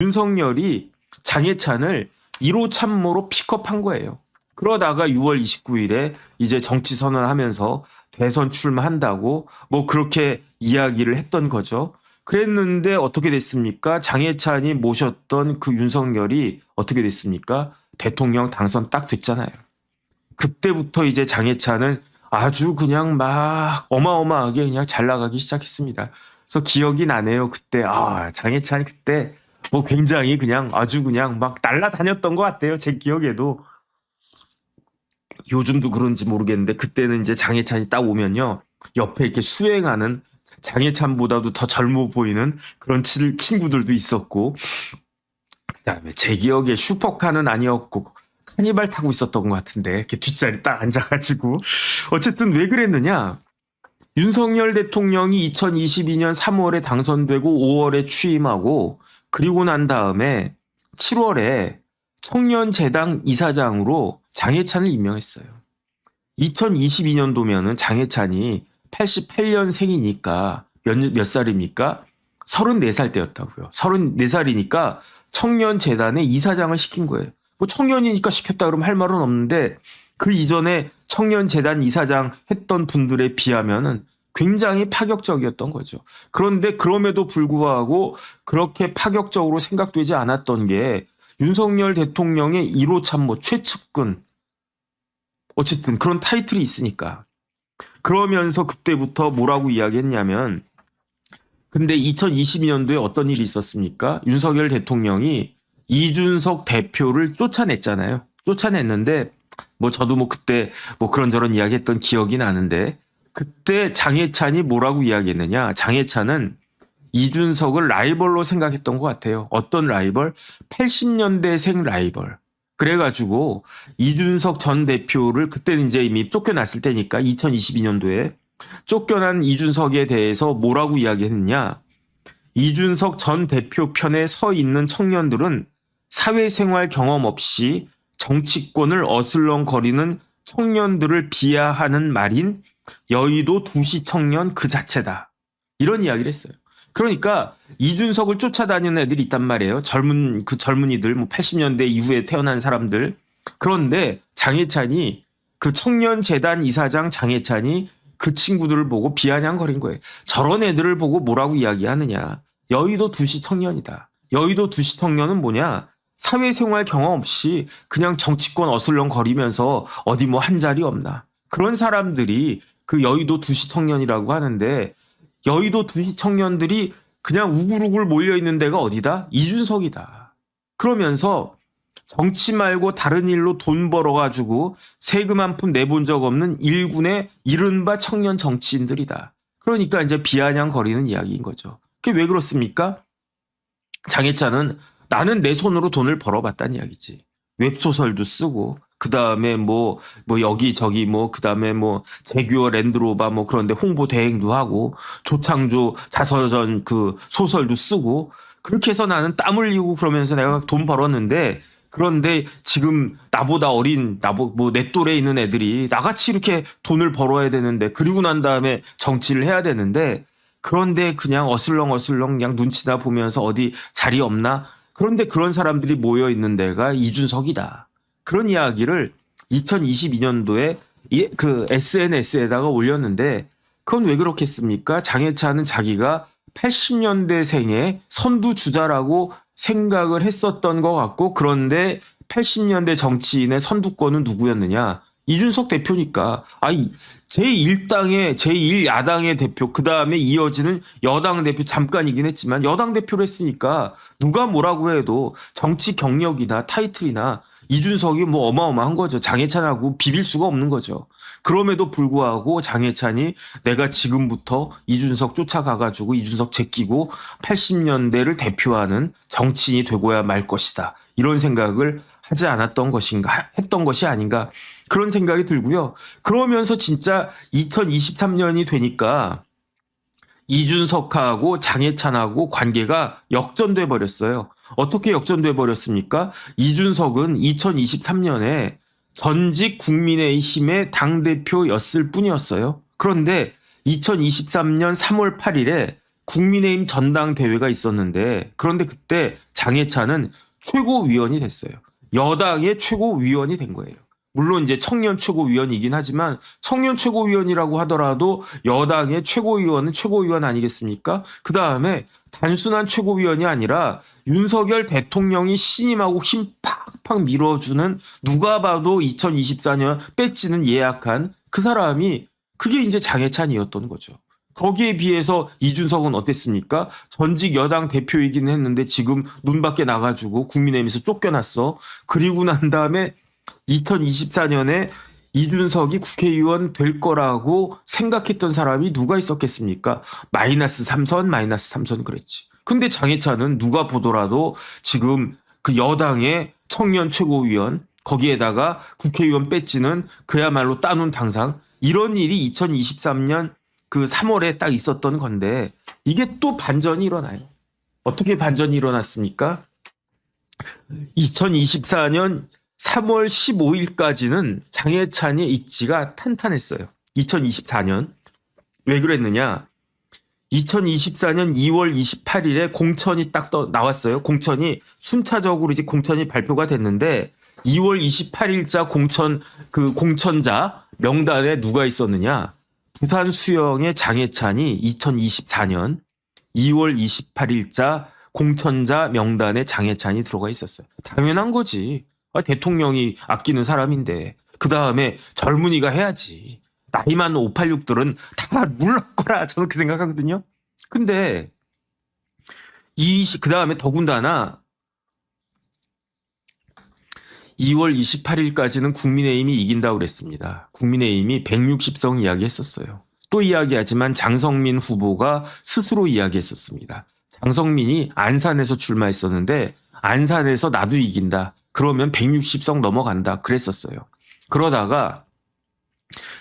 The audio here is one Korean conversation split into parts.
윤석열이 장해찬을 1호 참모로 픽업한 거예요. 그러다가 6월 29일에 이제 정치 선언하면서 대선 출마한다고 뭐 그렇게 이야기를 했던 거죠. 그랬는데 어떻게 됐습니까? 장해찬이 모셨던 그 윤석열이 어떻게 됐습니까? 대통령 당선 딱 됐잖아요. 그때부터 이제 장해찬은 아주 그냥 막 어마어마하게 그냥 잘 나가기 시작했습니다. 그래서 기억이 나네요. 그때 장해찬 그때 뭐 굉장히 그냥 아주 그냥 막 날라다녔던 것 같아요. 제 기억에도. 요즘도 그런지 모르겠는데 그때는 이제 장해찬이 딱 오면요. 옆에 이렇게 수행하는 장해찬보다도 더 젊어 보이는 그런 친구들도 있었고, 그다음에 제 기억에 슈퍼카는 아니었고 카니발 타고 있었던 것 같은데 이렇게 뒷자리 딱 앉아가지고. 어쨌든 왜 그랬느냐. 윤석열 대통령이 2022년 3월에 당선되고 5월에 취임하고 그리고 난 다음에 7월에 청년재단 이사장으로 장해찬을 임명했어요. 2022년도면은 장해찬이 88년생이니까 몇 살입니까? 34살 때였다고요. 34살이니까 청년재단의 이사장을 시킨 거예요. 뭐 청년이니까 시켰다 그러면 할 말은 없는데 그 이전에 청년재단 이사장 했던 분들에 비하면은 굉장히 파격적이었던 거죠. 그런데 그럼에도 불구하고 그렇게 파격적으로 생각되지 않았던 게 윤석열 대통령의 1호 참모 최측근, 어쨌든 그런 타이틀이 있으니까. 그러면서 그때부터 뭐라고 이야기했냐면, 근데 2022년도에 어떤 일이 있었습니까? 윤석열 대통령이 이준석 대표를 쫓아냈잖아요. 쫓아냈는데 뭐 저도 뭐 그때 뭐 그런저런 이야기했던 기억이 나는데, 그때 장해찬이 뭐라고 이야기했느냐. 장해찬은 이준석을 라이벌로 생각했던 것 같아요. 어떤 라이벌? 80년대생 라이벌. 그래가지고 이준석 전 대표를, 그때는 이제 이미 쫓겨났을 때니까 2022년도에 쫓겨난 이준석에 대해서 뭐라고 이야기했느냐. 이준석 전 대표 편에 서 있는 청년들은 사회생활 경험 없이 정치권을 어슬렁거리는 청년들을 비하하는 말인 여의도 두시 청년 그 자체다. 이런 이야기를 했어요. 그러니까 이준석을 쫓아다니는 애들이 있단 말이에요. 젊은이들, 뭐 80년대 이후에 태어난 사람들. 그런데 장해찬이, 그 청년재단 이사장 장해찬이 그 친구들을 보고 비아냥거린 거예요. 저런 애들을 보고 뭐라고 이야기하느냐. 여의도 두시 청년이다. 여의도 두시 청년은 뭐냐. 사회생활 경험 없이 그냥 정치권 어슬렁거리면서 어디 뭐 한 자리 없나. 그런 사람들이 그 여의도 두시 청년이라고 하는데, 여의도 두시 청년들이 그냥 우글우글 몰려있는 데가 어디다? 이준석이다. 그러면서 정치 말고 다른 일로 돈 벌어가지고 세금 한 푼 내본 적 없는 일군의 이른바 청년 정치인들이다. 그러니까 이제 비아냥거리는 이야기인 거죠. 그게 왜 그렇습니까? 장해찬은 나는 내 손으로 돈을 벌어봤다는 이야기지. 웹소설도 쓰고, 그 다음에 뭐 여기저기 그 다음에 제규어 랜드로버 그런데 홍보 대행도 하고, 조창조 자서전 그 소설도 쓰고, 그렇게 해서 나는 땀 흘리고 그러면서 내가 돈 벌었는데, 그런데 지금 나보다 어린, 내 또래에 있는 애들이 나같이 이렇게 돈을 벌어야 되는데, 그리고 난 다음에 정치를 해야 되는데, 그런데 그냥 어슬렁어슬렁 그냥 눈치나 보면서 어디 자리 없나? 그런데 그런 사람들이 모여 있는 데가 이준석이다. 그런 이야기를 2022년도에 그 SNS에다가 올렸는데, 그건 왜 그렇겠습니까? 장해찬은 자기가 80년대생의 선두주자라고 생각을 했었던 것 같고, 그런데 80년대 정치인의 선두권은 누구였느냐? 이준석 대표니까. 제1당의 제1야당의 대표, 그 다음에 이어지는 여당 대표, 잠깐이긴 했지만 여당 대표를 했으니까 누가 뭐라고 해도 정치 경력이나 타이틀이나 이준석이 어마어마한 거죠. 장해찬하고 비빌 수가 없는 거죠. 그럼에도 불구하고 장해찬이 내가 지금부터 이준석 쫓아가가지고 이준석 제끼고 80년대를 대표하는 정치인이 되고야 말 것이다. 이런 생각을 하지 않았던 것인가, 했던 것이 아닌가, 그런 생각이 들고요. 그러면서 진짜 2023년이 되니까 이준석하고 장해찬하고 관계가 역전돼 버렸어요. 어떻게 역전돼 버렸습니까? 이준석은 2023년에 전직 국민의힘의 당대표였을 뿐이었어요. 그런데 2023년 3월 8일에 국민의힘 전당대회가 있었는데 그런데 그때 장해찬은 최고위원이 됐어요. 여당의 최고위원이 된 거예요. 물론 이제 청년 최고위원이긴 하지만 청년 최고위원이라고 하더라도 여당의 최고위원은 최고위원 아니겠습니까? 그 다음에 단순한 최고위원이 아니라 윤석열 대통령이 신임하고 힘 팍팍 밀어주는 누가 봐도 2024년 배지는 예약한 그 사람이 그게 이제 장해찬이었던 거죠. 거기에 비해서 이준석은 어땠습니까? 전직 여당 대표이긴 했는데 지금 눈 밖에 나가지고 국민의힘에서 쫓겨났어. 그리고 난 다음에 2024년에 이준석이 국회의원 될 거라고 생각했던 사람이 누가 있었겠습니까? 마이너스 3선, 마이너스 3선 그랬지. 근데 장해찬은 누가 보더라도 지금 그 여당의 청년 최고위원 거기에다가 국회의원 배지는 그야말로 따놓은 당상 이런 일이 2023년 그 3월에 딱 있었던 건데 이게 또 반전이 일어나요. 어떻게 반전이 일어났습니까? 2024년 3월 15일까지는 장해찬의 입지가 탄탄했어요. 2024년. 왜 그랬느냐? 2024년 2월 28일에 공천이 딱 나왔어요. 공천이 순차적으로 이제 공천이 발표가 됐는데 2월 28일자 공천자 명단에 누가 있었느냐? 부산 수영의 장해찬이 2024년 2월 28일자 공천자 명단에 장해찬이 들어가 있었어요. 당연한 거지. 대통령이 아끼는 사람인데 그 다음에 젊은이가 해야지. 나이 많은 586들은 다 물러거라 저는 그 생각하거든요. 근데 그 다음에 더군다나 2월 28일까지는 국민의힘이 이긴다고 그랬습니다. 국민의힘이 160석 이야기했었어요. 또 이야기하지만 장성민 후보가 스스로 이야기했었습니다. 장성민이 안산에서 출마했었는데 안산에서 나도 이긴다. 그러면 160석 넘어간다. 그랬었어요. 그러다가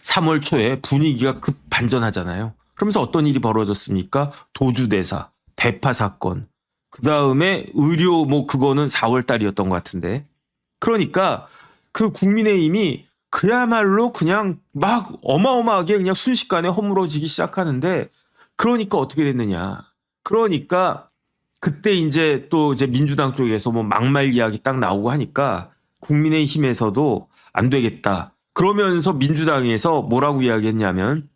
3월 초에 분위기가 급 반전하잖아요. 그러면서 어떤 일이 벌어졌습니까? 도주대사, 대파 사건, 그 다음에 의료 그거는 4월 달이었던 것 같은데. 그러니까 그 국민의힘이 그야말로 그냥 막 어마어마하게 그냥 순식간에 허물어지기 시작하는데 그러니까 어떻게 됐느냐. 그러니까 그때 이제 또 이제 민주당 쪽에서 막말 이야기 딱 나오고 하니까 국민의힘에서도 안 되겠다. 그러면서 민주당에서 뭐라고 이야기했냐면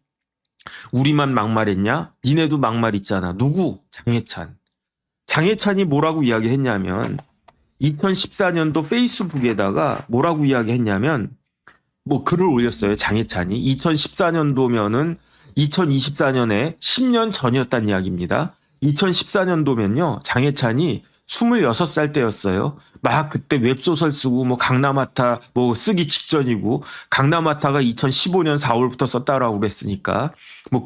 우리만 막말했냐? 니네도 막말 있잖아. 누구? 장해찬. 장해찬이 뭐라고 이야기했냐면 2014년도 페이스북에다가 뭐라고 이야기했냐면 글을 올렸어요. 장해찬이. 2014년도면은 2024년에 10년 전이었단 이야기입니다. 2014년도면요. 장해찬이 26살 때였어요. 막 그때 웹소설 쓰고 강남하타 쓰기 직전이고 강남하타가 2015년 4월부터 썼다라고 그랬으니까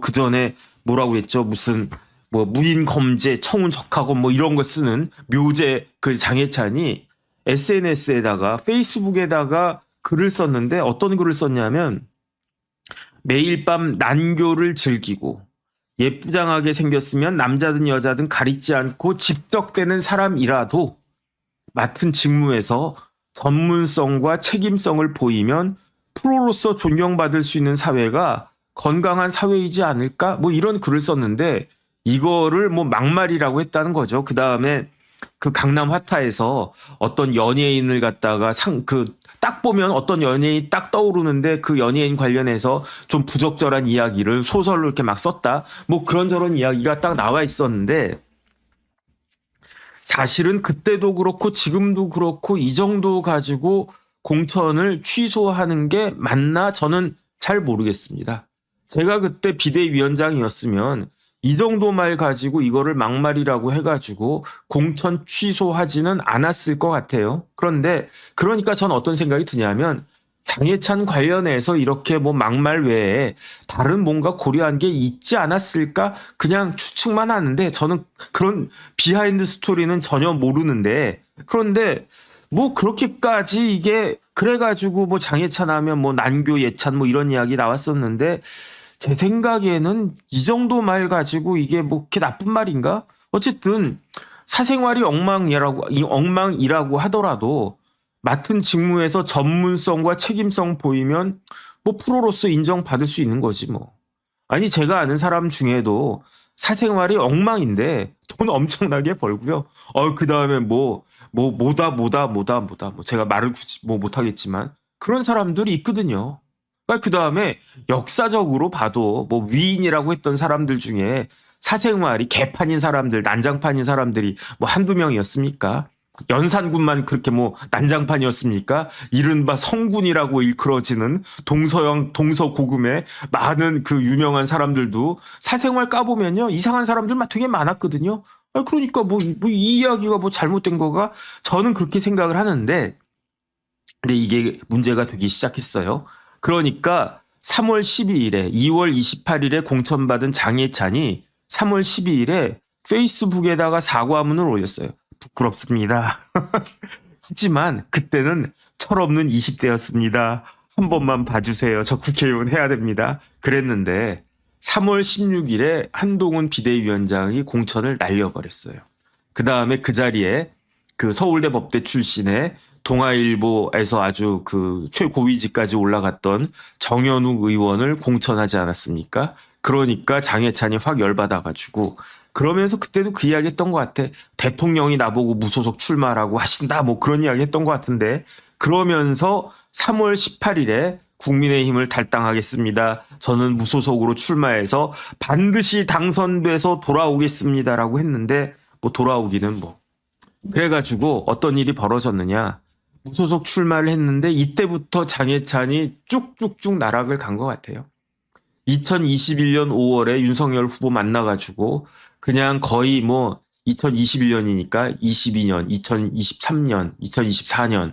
그 전에 뭐라고 그랬죠? 무슨 무인 검제, 청운 적하고 이런 거 쓰는 묘제 그 장해찬이 SNS에다가 페이스북에다가 글을 썼는데 어떤 글을 썼냐면 매일 밤 난교를 즐기고 예쁘장하게 생겼으면 남자든 여자든 가리지 않고 집적되는 사람이라도 맡은 직무에서 전문성과 책임성을 보이면 프로로서 존경받을 수 있는 사회가 건강한 사회이지 않을까? 이런 글을 썼는데 이거를 막말이라고 했다는 거죠. 그 다음에 그 강남 화타에서 어떤 연예인을 갖다가 딱 보면 어떤 연예인 딱 떠오르는데 그 연예인 관련해서 좀 부적절한 이야기를 소설로 이렇게 막 썼다. 그런저런 이야기가 딱 나와 있었는데 사실은 그때도 그렇고 지금도 그렇고 이 정도 가지고 공천을 취소하는 게 맞나 저는 잘 모르겠습니다. 제가 그때 비대위원장이었으면 이 정도 말 가지고 이거를 막말이라고 해가지고 공천 취소하지는 않았을 것 같아요. 그러니까 전 어떤 생각이 드냐면 장해찬 관련해서 이렇게 막말 외에 다른 뭔가 고려한 게 있지 않았을까? 그냥 추측만 하는데 저는 그런 비하인드 스토리는 전혀 모르는데 그런데 그렇게까지 이게 그래가지고 장해찬 하면 난교 예찬 이런 이야기 나왔었는데 제 생각에는 이 정도 말 가지고 이게 그렇게 나쁜 말인가? 어쨌든 사생활이 엉망이라고 하더라도 맡은 직무에서 전문성과 책임성 보이면 프로로서 인정받을 수 있는 거지 아니 제가 아는 사람 중에도 사생활이 엉망인데 돈 엄청나게 벌고요. 그 다음에 뭐다 제가 말을 굳이 못하겠지만 그런 사람들이 있거든요. 그 다음에 역사적으로 봐도 뭐 위인이라고 했던 사람들 중에 사생활이 개판인 사람들, 난장판인 사람들이 뭐 한두 명이었습니까? 연산군만 그렇게 뭐 난장판이었습니까? 이른바 성군이라고 일컬어지는 동서고금의 많은 그 유명한 사람들도 사생활 까보면요 이상한 사람들 되게 많았거든요. 그러니까 이 이야기가 뭐 잘못된 거가 저는 그렇게 생각을 하는데, 근데 이게 문제가 되기 시작했어요. 그러니까 3월 12일에 2월 28일에 공천받은 장해찬이 3월 12일에 페이스북에다가 사과문을 올렸어요. 부끄럽습니다. 하지만 그때는 철없는 20대였습니다. 한 번만 봐주세요. 저 국회의원 해야 됩니다. 그랬는데 3월 16일에 한동훈 비대위원장이 공천을 날려버렸어요. 그 다음에 그 자리에 그 서울대 법대 출신의 동아일보에서 아주 그 최고위직까지 올라갔던 정현욱 의원을 공천하지 않았습니까? 그러니까 장해찬이 확 열받아가지고 그러면서 그때도 그 이야기 했던 것 같아. 대통령이 나보고 무소속 출마라고 하신다 뭐 그런 이야기 했던 것 같은데, 그러면서 3월 18일에 국민의힘을 탈당하겠습니다. 저는 무소속으로 출마해서 반드시 당선돼서 돌아오겠습니다라고 했는데 뭐 돌아오기는 뭐. 그래가지고 어떤 일이 벌어졌느냐. 무소속 출마를 했는데 이때부터 장해찬이 쭉쭉쭉 나락을 간 것 같아요. 2021년 5월에 윤석열 후보 만나가지고 그냥 거의 뭐 2021년이니까 22년, 2023년, 2024년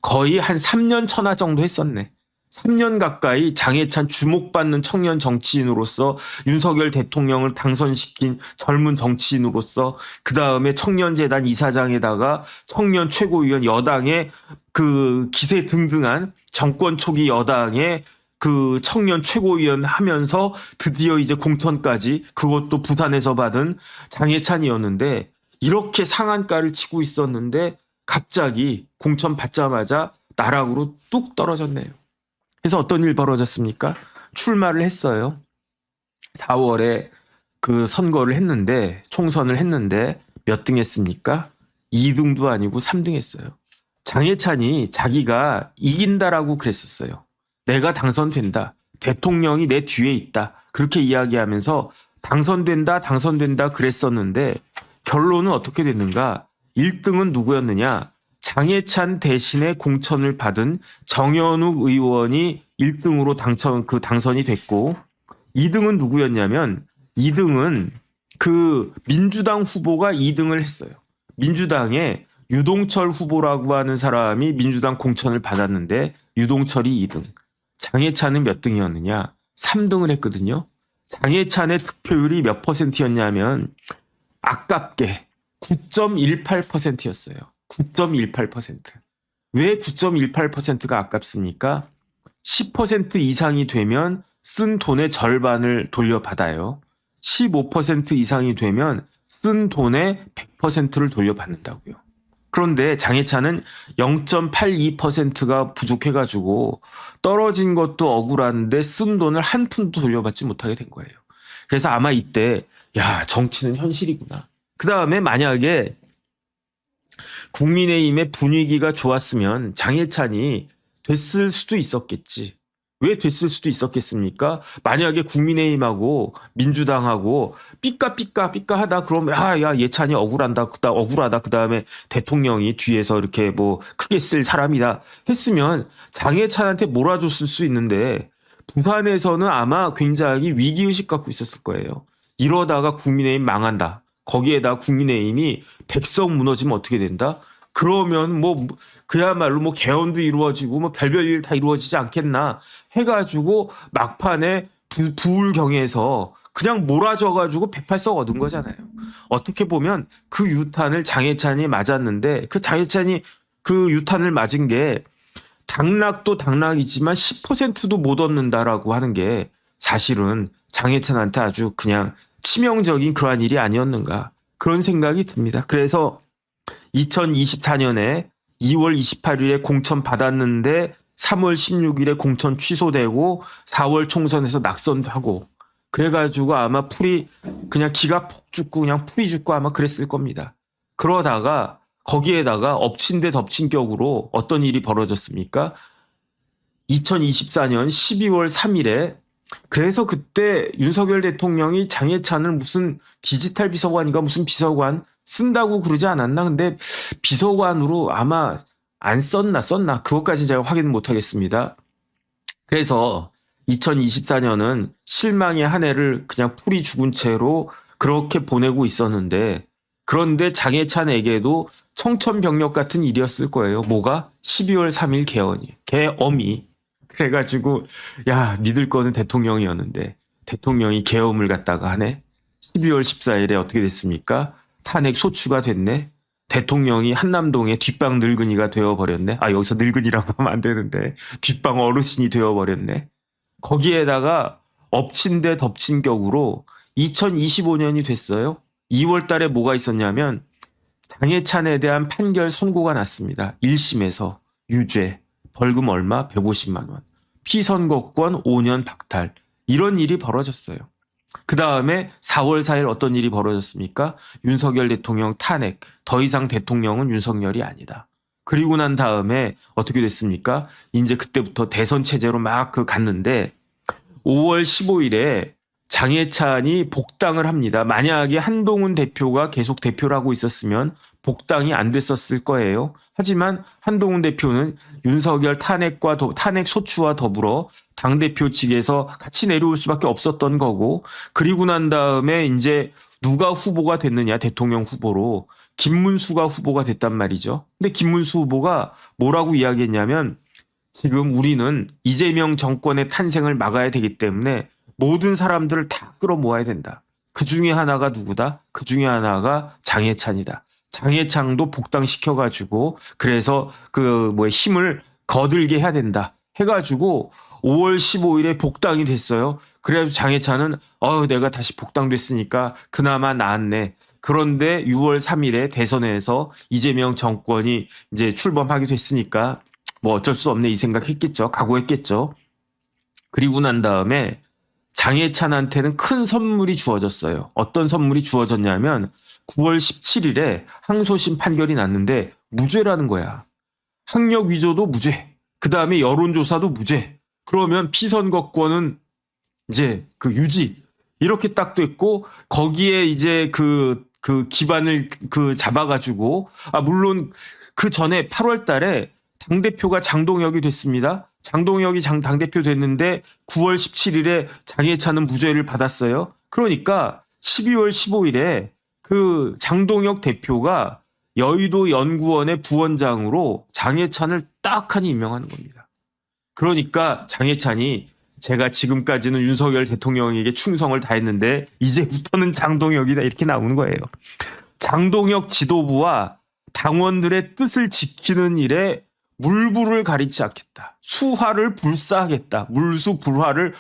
거의 한 3년 천하 정도 했었네. 3년 가까이 장해찬 주목받는 청년 정치인으로서 윤석열 대통령을 당선시킨 젊은 정치인으로서 그 다음에 청년재단 이사장에다가 청년 최고위원 여당의 그 기세 등등한 정권 초기 여당의 그 청년 최고위원 하면서 드디어 이제 공천까지, 그것도 부산에서 받은 장해찬이었는데 이렇게 상한가를 치고 있었는데 갑자기 공천 받자마자 나락으로 뚝 떨어졌네요. 그래서 어떤 일 벌어졌습니까? 출마를 했어요. 4월에 그 선거를 했는데, 총선을 했는데 몇 등 했습니까? 2등도 아니고 3등 했어요. 장해찬이 자기가 이긴다라고 그랬었어요. 내가 당선된다. 대통령이 내 뒤에 있다. 그렇게 이야기하면서 당선된다 그랬었는데 결론은 어떻게 됐는가? 1등은 누구였느냐? 장해찬 대신에 공천을 받은 정현욱 의원이 1등으로 당선이 됐고, 2등은 누구였냐면 2등은 그 민주당 후보가 2등을 했어요. 민주당의 유동철 후보라고 하는 사람이 민주당 공천을 받았는데 유동철이 2등. 장해찬은 몇 등이었느냐? 3등을 했거든요. 장해찬의 득표율이 몇 %였냐면 아깝게 9.18%였어요. 9.18%. 왜 9.18%가 아깝습니까? 10% 이상이 되면 쓴 돈의 절반을 돌려받아요. 15% 이상이 되면 쓴 돈의 100%를 돌려받는다고요. 그런데 장해찬은 0.82%가 부족해가지고 떨어진 것도 억울한데 쓴 돈을 한 푼도 돌려받지 못하게 된 거예요. 그래서 아마 이때 정치는 현실이구나. 그 다음에 만약에 국민의힘의 분위기가 좋았으면 장해찬이 됐을 수도 있었겠지. 왜 됐을 수도 있었겠습니까? 만약에 국민의힘하고 민주당하고 삐까 하다 그러면 예찬이 억울하다. 그 다음에 대통령이 뒤에서 이렇게 뭐 크게 쓸 사람이다 했으면 장해찬한테 몰아줬을 수 있는데, 부산에서는 아마 굉장히 위기의식 갖고 있었을 거예요. 이러다가 국민의힘 망한다. 거기에다 국민의힘이 백석 무너지면 어떻게 된다? 그러면 그야말로 개헌도 이루어지고 별별 일 다 이루어지지 않겠나 해가지고 막판에 부울경에서 그냥 몰아줘가지고 108석 얻은 거잖아요. 어떻게 보면 그 유탄을 장해찬이 맞았는데, 그 장해찬이 그 유탄을 맞은 게 당락도 당락이지만 10%도 못 얻는다라고 하는 게 사실은 장해찬한테 아주 그냥 치명적인 그러한 일이 아니었는가, 그런 생각이 듭니다. 그래서 2024년에 2월 28일에 공천 받았는데 3월 16일에 공천 취소되고 4월 총선에서 낙선도 하고, 그래가지고 아마 풀이 그냥 기가 폭 죽고 그냥 풀이 죽고 아마 그랬을 겁니다. 그러다가 거기에다가 엎친 데 덮친 격으로 어떤 일이 벌어졌습니까? 2024년 12월 3일에 그래서 그때 윤석열 대통령이 장해찬을 무슨 디지털 비서관인가 무슨 비서관 쓴다고 그러지 않았나? 근데 비서관으로 아마 안 썼나? 그것까지 제가 확인 못 하겠습니다. 그래서 2024년은 실망의 한 해를 그냥 풀이 죽은 채로 그렇게 보내고 있었는데 그런데 장해찬에게도 청천벽력 같은 일이었을 거예요. 뭐가? 12월 3일 계엄이. 그래가지고 야 믿을 거는 대통령이었는데 대통령이 계엄을 갖다가 하네. 12월 14일에 어떻게 됐습니까? 탄핵 소추가 됐네. 대통령이 한남동의 뒷방 늙은이가 되어버렸네. 아 여기서 늙은이라고 하면 안 되는데 뒷방 어르신이 되어버렸네. 거기에다가 엎친 데 덮친 격으로 2025년이 됐어요. 2월 달에 뭐가 있었냐면 장해찬에 대한 판결 선고가 났습니다. 1심에서 유죄, 벌금 얼마? 150만 원. 피선거권 5년 박탈. 이런 일이 벌어졌어요. 그 다음에 4월 4일 어떤 일이 벌어졌습니까? 윤석열 대통령 탄핵. 더 이상 대통령은 윤석열이 아니다. 그리고 난 다음에 어떻게 됐습니까? 이제 그때부터 대선 체제로 막 갔는데 5월 15일에 장해찬이 복당을 합니다. 만약에 한동훈 대표가 계속 대표를 하고 있었으면 복당이 안 됐었을 거예요. 하지만 한동훈 대표는 윤석열 탄핵 소추와 더불어 당대표 측에서 같이 내려올 수밖에 없었던 거고 그리고 난 다음에 이제 누가 후보가 됐느냐 대통령 후보로 김문수가 후보가 됐단 말이죠. 근데 김문수 후보가 뭐라고 이야기했냐면 지금 우리는 이재명 정권의 탄생을 막아야 되기 때문에 모든 사람들을 다 끌어모아야 된다. 그 중에 하나가 누구다? 그 중에 하나가 장해찬이다. 장해찬도 복당시켜가지고 그래서 힘을 거들게 해야 된다. 해가지고 5월 15일에 복당이 됐어요. 그래가지고 장해찬은 내가 다시 복당됐으니까 그나마 나았네. 그런데 6월 3일에 대선에서 이재명 정권이 이제 출범하게 됐으니까 뭐 어쩔 수 없네 이 생각했겠죠. 각오했겠죠. 그리고 난 다음에 장해찬한테는 큰 선물이 주어졌어요. 어떤 선물이 주어졌냐면 9월 17일에 항소심 판결이 났는데 무죄라는 거야. 학력 위조도 무죄. 그 다음에 여론조사도 무죄. 그러면 피선거권은 이제 유지. 이렇게 딱 됐고 거기에 이제 그 기반을 잡아가지고 물론 그 전에 8월 달에 당대표가 장동혁이 됐습니다. 장동혁이 당대표 됐는데 9월 17일에 장해찬은 무죄를 받았어요. 그러니까 12월 15일에 그 장동혁 대표가 여의도 연구원의 부원장으로 장해찬을 딱하니 임명하는 겁니다. 그러니까 장해찬이 제가 지금까지는 윤석열 대통령에게 충성을 다했는데 이제부터는 장동혁이다 이렇게 나오는 거예요. 장동혁 지도부와 당원들의 뜻을 지키는 일에 물불을 가리지 않겠다. 수화를 불사하겠다. 물수 불화를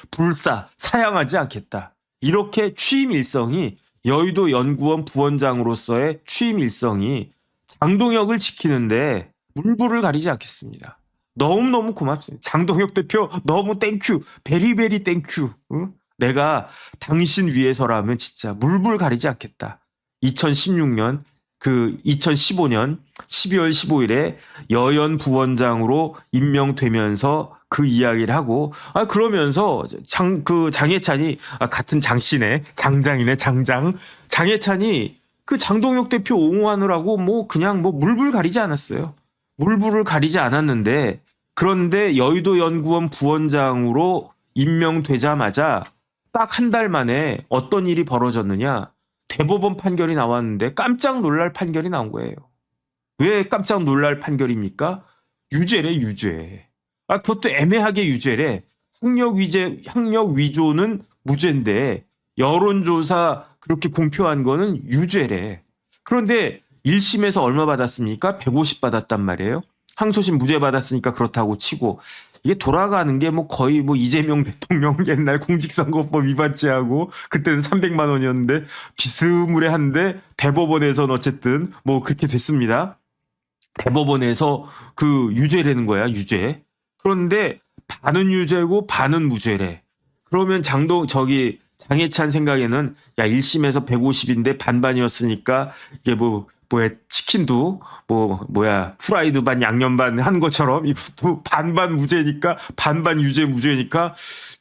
사양하지 않겠다. 이렇게 취임 일성이 여의도 연구원 부원장으로서의 취임 일성이 장동혁을 지키는데 물불을 가리지 않겠습니다. 너무너무 고맙습니다. 장동혁 대표 너무 땡큐. 베리베리 땡큐. 응? 내가 당신 위해서라면 진짜 물불 가리지 않겠다. 2015년 12월 15일에 여연 부원장으로 임명되면서 그 이야기를 하고 그러면서 장해찬이 같은 장씨네 장장이네 장해찬이 그 장동혁 대표 옹호하느라고 그냥 물불 가리지 않았어요. 물불을 가리지 않았는데 그런데 여의도 연구원 부원장으로 임명되자마자 딱 한 달 만에 어떤 일이 벌어졌느냐. 대법원 판결이 나왔는데 깜짝 놀랄 판결이 나온 거예요. 왜 깜짝 놀랄 판결입니까? 유죄래 유죄. 그것도 애매하게 유죄래. 학력 위조는 무죄인데 여론조사 그렇게 공표한 거는 유죄래. 그런데 1심에서 얼마 받았습니까? 150 받았단 말이에요. 항소심 무죄 받았으니까 그렇다고 치고 이게 돌아가는 게 거의 이재명 대통령 옛날 공직선거법 위반죄하고 그때는 300만 원이었는데 비스무리한데 대법원에서는 어쨌든 그렇게 됐습니다. 대법원에서 유죄라는 거야, 유죄. 그런데 반은 유죄고 반은 무죄래. 그러면 장해찬 생각에는 야 1심에서 150인데 반반이었으니까 이게 뭐야 치킨도 뭐야 프라이드 반 양념 반 한 것처럼 이것도 반반 무죄니까 반반 유죄 무죄니까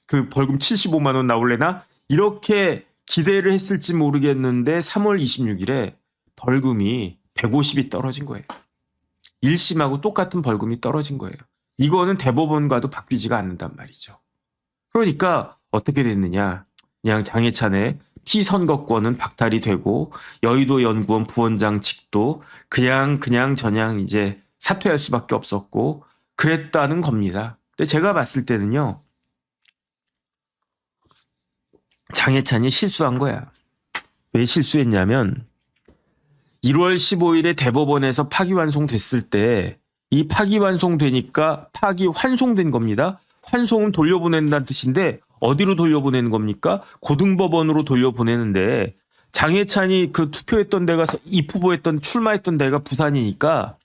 그 벌금 75만 원 나올래나 이렇게 기대를 했을지 모르겠는데 3월 26일에 벌금이 150이 떨어진 거예요. 1심하고 똑같은 벌금이 떨어진 거예요. 이거는 대법원과도 바뀌지가 않는단 말이죠. 그러니까 어떻게 됐느냐. 그냥 장해찬의 피선거권은 박탈이 되고 여의도 연구원 부원장 직도 그냥 저냥 이제 사퇴할 수밖에 없었고 그랬다는 겁니다. 근데 제가 봤을 때는요. 장해찬이 실수한 거야. 왜 실수했냐면 1월 15일에 대법원에서 파기환송됐을 때 이 파기환송되니까 파기환송된 겁니다. 환송은 돌려보낸다는 뜻인데 어디로 돌려보내는 겁니까? 고등법원으로 돌려보내는데 장해찬이 그 투표했던 데가 입후보했던 출마했던 데가 부산이니까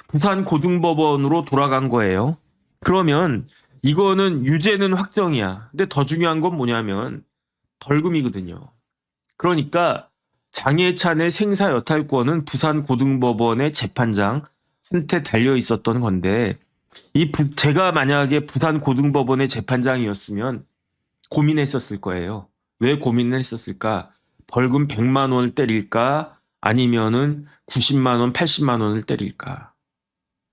부산 고등법원으로 돌아간 거예요. 그러면 이거는 유죄는 확정이야. 근데 더 중요한 건 뭐냐면 벌금이거든요. 그러니까 장해찬의 생사 여탈권은 부산 고등법원의 재판장한테 달려 있었던 건데 제가 만약에 부산 고등법원의 재판장이었으면 고민했었을 거예요. 왜 고민을 했었을까? 벌금 100만 원을 때릴까? 아니면은 90만 원, 80만 원을 때릴까?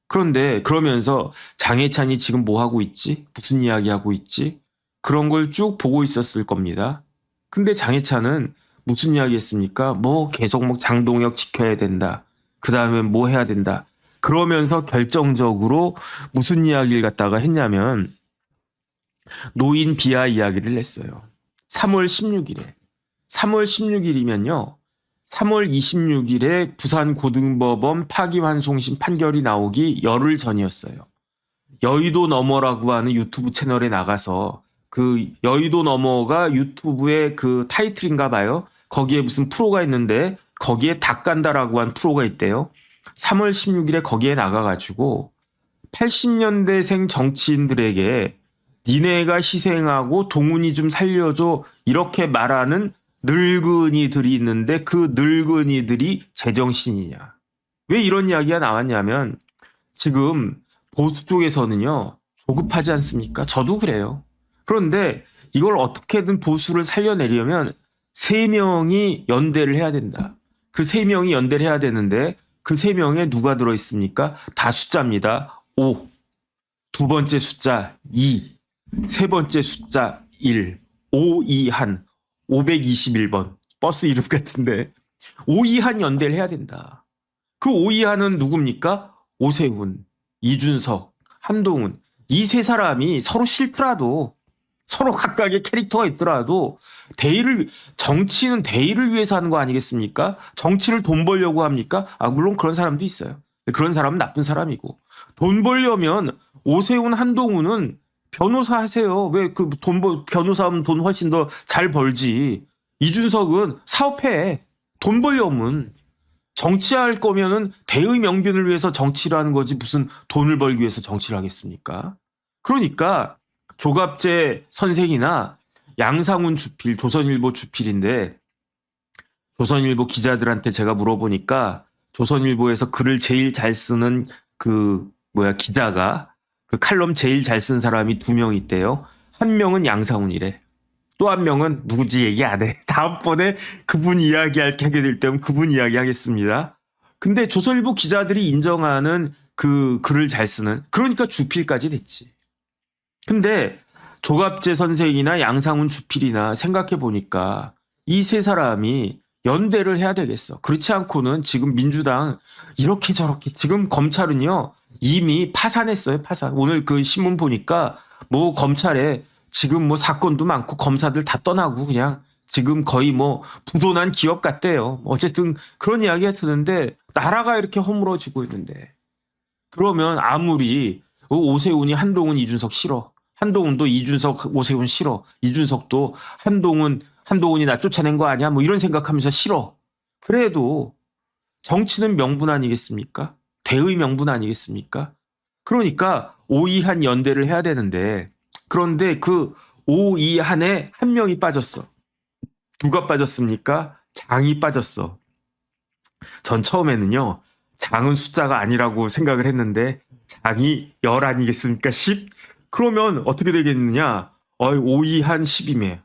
그런데 그러면서 장해찬이 지금 뭐 하고 있지? 무슨 이야기 하고 있지? 그런 걸 쭉 보고 있었을 겁니다. 근데 장해찬은 무슨 이야기 했습니까? 뭐 계속 뭐 장동혁 지켜야 된다. 그 다음에 뭐 해야 된다. 그러면서 결정적으로 무슨 이야기를 갖다가 했냐면 노인 비하 이야기를 했어요. 3월 16일에. 3월 16일이면요. 3월 26일에 부산고등법원 파기환송심 판결이 나오기 열흘 전이었어요. 여의도 너머라고 하는 유튜브 채널에 나가서 그 여의도 너머가 유튜브의 그 타이틀인가 봐요. 거기에 무슨 프로가 있는데 거기에 닭간다라고 한 프로가 있대요. 3월 16일에 거기에 나가가지고 80년대생 정치인들에게 니네가 희생하고 동훈이 좀 살려줘 이렇게 말하는 늙은이들이 있는데 그 늙은이들이 제정신이냐. 왜 이런 이야기가 나왔냐면 지금 보수 쪽에서는요. 조급하지 않습니까? 저도 그래요. 그런데 이걸 어떻게든 보수를 살려내려면 3명이 연대를 해야 된다. 그 3명이 연대를 해야 되는데 그 3명에 누가 들어있습니까? 다 숫자입니다. 5. 두 번째 숫자 2. 세 번째 숫자 1. 521. 521번. 버스 이름 같은데. 521 연대를 해야 된다. 그 521은 누굽니까? 오세훈, 이준석, 한동훈. 이 세 사람이 서로 싫더라도 서로 각각의 캐릭터가 있더라도 정치는 대의를 위해서 하는 거 아니겠습니까? 정치를 돈 벌려고 합니까? 물론 그런 사람도 있어요. 그런 사람은 나쁜 사람이고. 돈 벌려면 오세훈, 한동훈은 변호사 하세요. 왜 변호사하면 돈 훨씬 더 잘 벌지. 이준석은 사업해. 돈 벌려면. 정치할 거면은 대의 명분을 위해서 정치를 하는 거지 무슨 돈을 벌기 위해서 정치를 하겠습니까? 그러니까 조갑재 선생이나 양상훈 주필, 조선일보 주필인데 조선일보 기자들한테 제가 물어보니까 조선일보에서 글을 제일 잘 쓰는 기자가 그 칼럼 제일 잘 쓴 사람이 2명 있대요. 한 명은 양상훈이래. 또 한 명은 누구지 얘기 안 해. 다음번에 그분 하게 될 때면 그분 이야기 하겠습니다. 근데 조선일보 기자들이 인정하는 그 글을 잘 쓰는 그러니까 주필까지 됐지. 근데 조갑재 선생이나 양상훈 주필이나 생각해 보니까 이 세 사람이 연대를 해야 되겠어. 그렇지 않고는 지금 민주당 이렇게 저렇게 지금 검찰은요 이미 파산했어요. 파산. 오늘 그 신문 보니까 뭐 검찰에 지금 뭐 사건도 많고 검사들 다 떠나고 그냥 지금 거의 뭐 부도난 기업 같대요. 어쨌든 그런 이야기가 드는데 나라가 이렇게 허물어지고 있는데 그러면 아무리 오세훈이 한동훈 이준석 싫어. 한동훈도 이준석 오세훈 싫어. 이준석도 한동훈이 나 쫓아낸 거 아니야? 뭐 이런 생각하면서 싫어. 그래도 정치는 명분 아니겠습니까? 대의 명분 아니겠습니까? 그러니까 오이한 연대를 해야 되는데 그런데 그 오이한에 한 명이 빠졌어. 누가 빠졌습니까? 장이 빠졌어. 전 처음에는요, 장은 숫자가 아니라고 생각을 했는데, 장이 10 아니겠습니까? 10? 그러면 어떻게 되겠느냐? 5, 2, 한 10이며.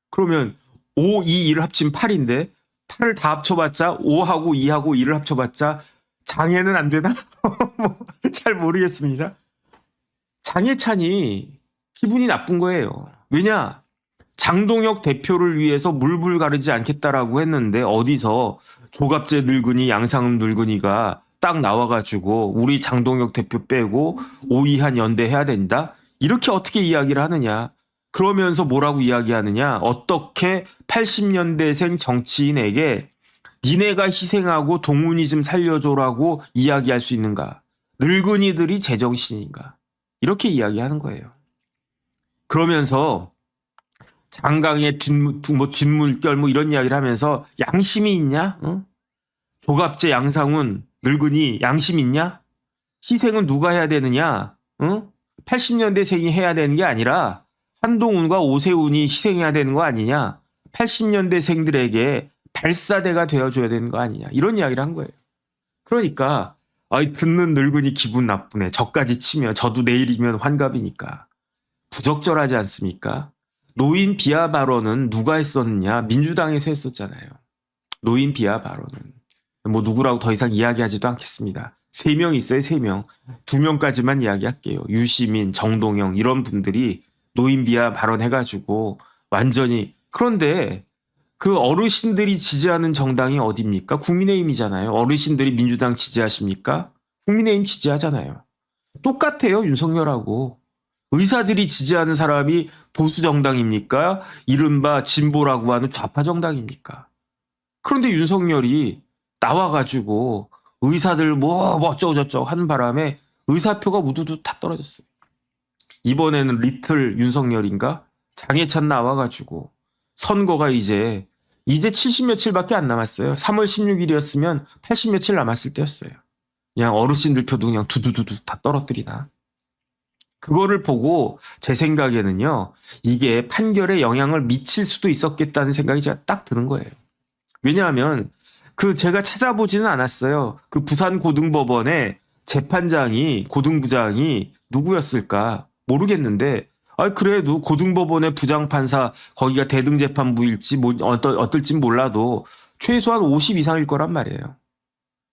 그러면 5, 2, 1을 합치면 8인데, 8을 다 합쳐봤자, 5하고 2하고 1을 합쳐봤자, 장애는 안 되나? 뭐, 잘 모르겠습니다. 장해찬이 기분이 나쁜 거예요. 왜냐? 장동혁 대표를 위해서 물불 가르지 않겠다라고 했는데 어디서 조갑재 늙은이 양상은 늙은이가 딱 나와가지고 우리 장동혁 대표 빼고 오이한 연대해야 된다? 이렇게 어떻게 이야기를 하느냐? 그러면서 뭐라고 이야기하느냐? 어떻게 80년대생 정치인에게 니네가 희생하고 동훈이 좀 살려줘라고 이야기할 수 있는가? 늙은이들이 제정신인가? 이렇게 이야기하는 거예요. 그러면서 장강의 뒷물결 이런 이야기를 하면서 양심이 있냐? 어? 조갑재 양상훈 늙은이 양심 있냐? 희생은 누가 해야 되느냐? 어? 80년대생이 해야 되는 게 아니라 한동훈과 오세훈이 희생해야 되는 거 아니냐? 80년대생들에게 발사대가 되어줘야 되는 거 아니냐? 이런 이야기를 한 거예요. 그러니까 듣는 늙은이 기분 나쁘네. 저까지 치면 저도 내일이면 환갑이니까. 부적절하지 않습니까? 노인 비하 발언은 누가 했었느냐? 민주당에서 했었잖아요. 노인 비하 발언은. 뭐 누구라고 더 이상 이야기하지도 않겠습니다. 3명 있어요, 3명. 2명까지만 이야기할게요. 유시민, 정동영 이런 분들이 노인 비하 발언해가지고 완전히. 그런데 그 어르신들이 지지하는 정당이 어디입니까? 국민의힘이잖아요. 어르신들이 민주당 지지하십니까? 국민의힘 지지하잖아요. 똑같아요, 윤석열하고. 의사들이 지지하는 사람이 보수 정당입니까? 이른바 진보라고 하는 좌파 정당입니까? 그런데 윤석열이 나와가지고 의사들 뭐 어쩌고저쩌고 하는 바람에 의사표가 우두두 다 떨어졌어요. 이번에는 리틀 윤석열인가? 장해찬 나와가지고 선거가 이제 70 며칠밖에 안 남았어요. 3월 16일이었으면 80 며칠 남았을 때였어요. 그냥 어르신들 표도 그냥 두두두두 다 떨어뜨리나. 그거를 보고 제 생각에는요, 이게 판결에 영향을 미칠 수도 있었겠다는 생각이 제가 딱 드는 거예요. 왜냐하면 제가 찾아보지는 않았어요. 그 부산 고등법원의 재판장이 고등부장이 누구였을까 모르겠는데, 그래도 고등법원의 부장판사 거기가 대등재판부일지 뭐 어떨진 몰라도 최소한 50 이상일 거란 말이에요.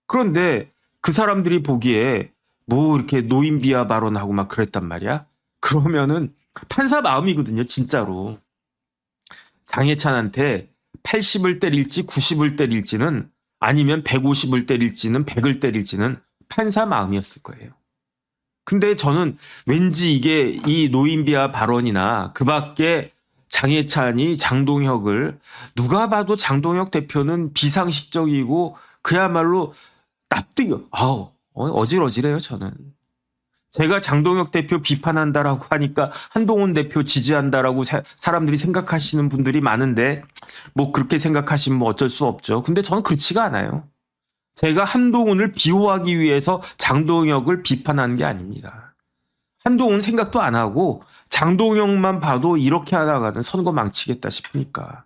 그런데 그 사람들이 보기에 뭐 이렇게 노인 비하 발언하고 막 그랬단 말이야. 그러면은 판사 마음이거든요, 진짜로. 장해찬한테 80을 때릴지 90을 때릴지는 아니면 150을 때릴지는 100을 때릴지는 판사 마음이었을 거예요. 근데 저는 왠지 이게 이 노인 비하 발언이나 그 밖에 장해찬이 장동혁을, 누가 봐도 장동혁 대표는 비상식적이고 그야말로 납득이 어질어질해요, 저는. 제가 장동혁 대표 비판한다라고 하니까 한동훈 대표 지지한다라고 사람들이 생각하시는 분들이 많은데, 뭐 그렇게 생각하시면 뭐 어쩔 수 없죠. 근데 저는 그렇지가 않아요. 제가 한동훈을 비호하기 위해서 장동혁을 비판하는 게 아닙니다. 한동훈 생각도 안 하고 장동혁만 봐도 이렇게 하다가는 선거 망치겠다 싶으니까.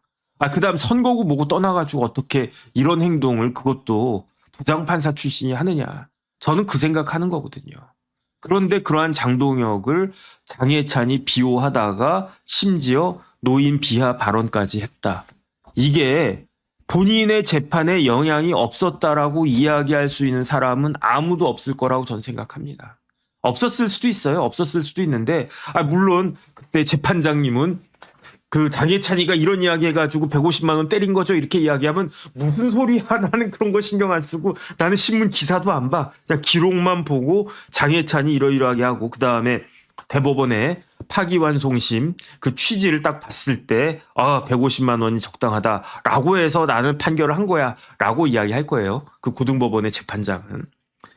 그다음 선거구 뭐고 떠나가지고 어떻게 이런 행동을, 그것도 부장판사 출신이 하느냐. 저는 그 생각하는 거거든요. 그런데 그러한 장동혁을 장해찬이 비호하다가 심지어 노인 비하 발언까지 했다. 이게 본인의 재판에 영향이 없었다라고 이야기할 수 있는 사람은 아무도 없을 거라고 저는 생각합니다. 없었을 수도 있어요. 없었을 수도 있는데, 물론 그때 재판장님은 그 장해찬이가 이런 이야기 해가지고 150만 원 때린 거죠, 이렇게 이야기하면 무슨 소리야, 나는 그런 거 신경 안 쓰고 나는 신문 기사도 안 봐, 그냥 기록만 보고 장해찬이 이러이러하게 하고, 그 다음에 대법원에 파기환송심 그 취지를 딱 봤을 때 150만 원이 적당하다라고 해서 나는 판결을 한 거야 라고 이야기할 거예요, 그 고등법원의 재판장은.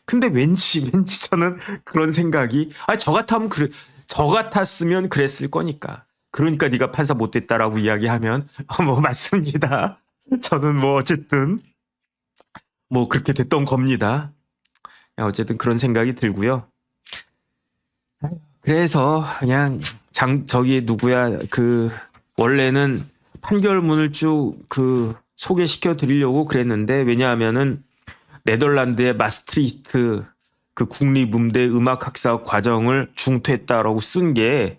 근데 왠지 저는 그런 생각이, 저 같았으면 그랬을 거니까. 그러니까 네가 판사 못 됐다라고 이야기하면 뭐 맞습니다. 저는 뭐 어쨌든 뭐 그렇게 됐던 겁니다. 어쨌든 그런 생각이 들고요. 그래서 그냥 저기 누구야 원래는 판결문을 쭉 소개시켜 드리려고 그랬는데 왜냐하면은 네덜란드의 마스트리히트 국립음대 음악학사 과정을 중퇴했다라고 쓴 게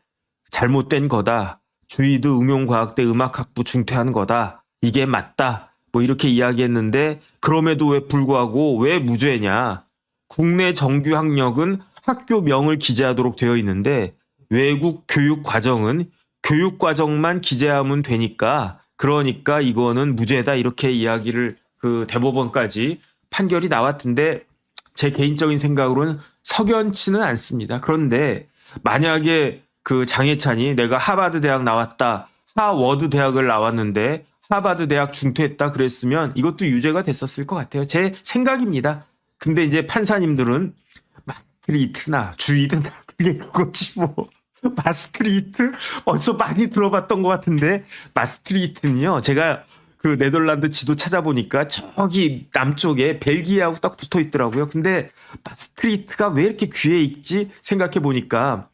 잘못된 거다. 주이드 응용과학대 음악학부 중퇴한 거다. 이게 맞다. 뭐 이렇게 이야기했는데 그럼에도 왜 불구하고 왜 무죄냐. 국내 정규 학력은 학교명을 기재하도록 되어 있는데 외국 교육 과정은 교육 과정만 기재하면 되니까 그러니까 이거는 무죄다 이렇게 이야기를 대법원까지 판결이 나왔던데 제 개인적인 생각으로는 석연치는 않습니다. 그런데 만약에 장해찬이 내가 하버드 대학 나왔다. 하워드 대학을 나왔는데 하버드 대학 중퇴했다 그랬으면 이것도 유죄가 됐었을 것 같아요. 제 생각입니다. 근데 이제 판사님들은 마스트리히트나 주이드나 그거지 뭐. 마스트리히트? 어디서 많이 들어봤던 것 같은데 마스트리히트는요. 제가 네덜란드 지도 찾아보니까 저기 남쪽에 벨기에하고 딱 붙어 있더라고요. 근데 마스트리히트가 왜 이렇게 귀에 익지 생각해 보니까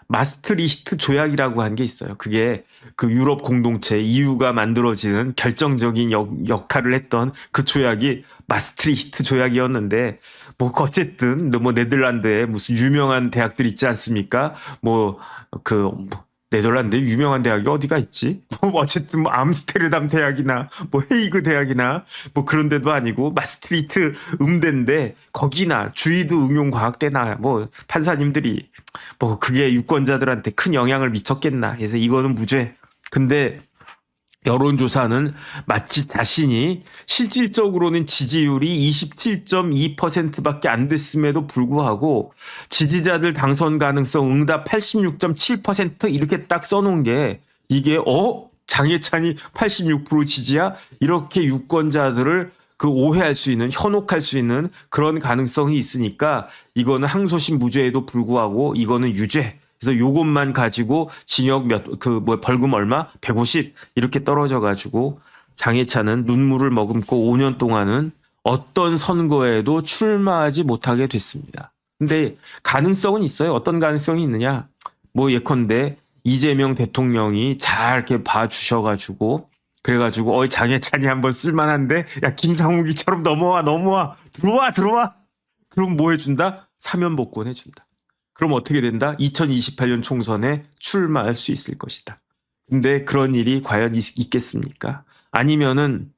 마스트리히트 조약이라고 한 게 있어요. 그게 유럽 공동체 EU가 만들어지는 결정적인 역할을 했던 그 조약이 마스트리히트 조약이었는데 뭐 어쨌든 뭐 네덜란드에 무슨 유명한 대학들 있지 않습니까? 네덜란드에 유명한 대학이 어디가 있지? 뭐 어쨌든 뭐 암스테르담 대학이나 뭐 헤이그 대학이나 뭐 그런 데도 아니고 마스트리히트 음대인데 거기나 주이드 응용과학대나 뭐 판사님들이 뭐 그게 유권자들한테 큰 영향을 미쳤겠나 해서 이거는 무죄. 근데 여론조사는 마치 자신이 실질적으로는 지지율이 27.2%밖에 안 됐음에도 불구하고 지지자들 당선 가능성 응답 86.7% 이렇게 딱 써놓은 게 이게 장해찬이 86% 지지야? 이렇게 유권자들을 오해할 수 있는 현혹할 수 있는 그런 가능성이 있으니까 이거는 항소심 무죄에도 불구하고 이거는 유죄. 그래서 요것만 가지고 징역 벌금 얼마? 150 이렇게 떨어져 가지고 장해찬은 눈물을 머금고 5년 동안은 어떤 선거에도 출마하지 못하게 됐습니다. 근데 가능성은 있어요. 어떤 가능성이 있느냐? 뭐 예컨대 이재명 대통령이 잘 이렇게 봐주셔가지고 그래가지고 장해찬이 한번 쓸만한데 야 김상욱이처럼 넘어와 들어와 그럼 뭐 해준다? 사면복권 해준다. 그럼 어떻게 된다? 2028년 총선에 출마할 수 있을 것이다. 근데 그런 일이 과연 있겠습니까? 아니면은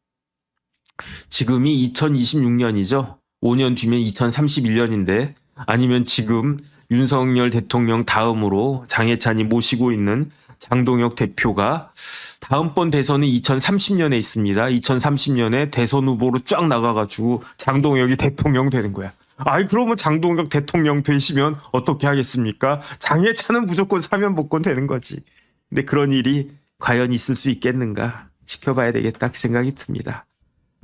지금이 2026년이죠. 5년 뒤면 2031년인데 아니면 지금 윤석열 대통령 다음으로 장해찬이 모시고 있는 장동혁 대표가 다음번 대선은 2030년에 있습니다. 2030년에 대선 후보로 쫙 나가가지고 장동혁이 대통령 되는 거야. 그러면 장동혁 대통령 되시면 어떻게 하겠습니까? 장해찬은 무조건 사면복권 되는 거지. 근데 그런 일이 과연 있을 수 있겠는가 지켜봐야 되겠다 그 생각이 듭니다.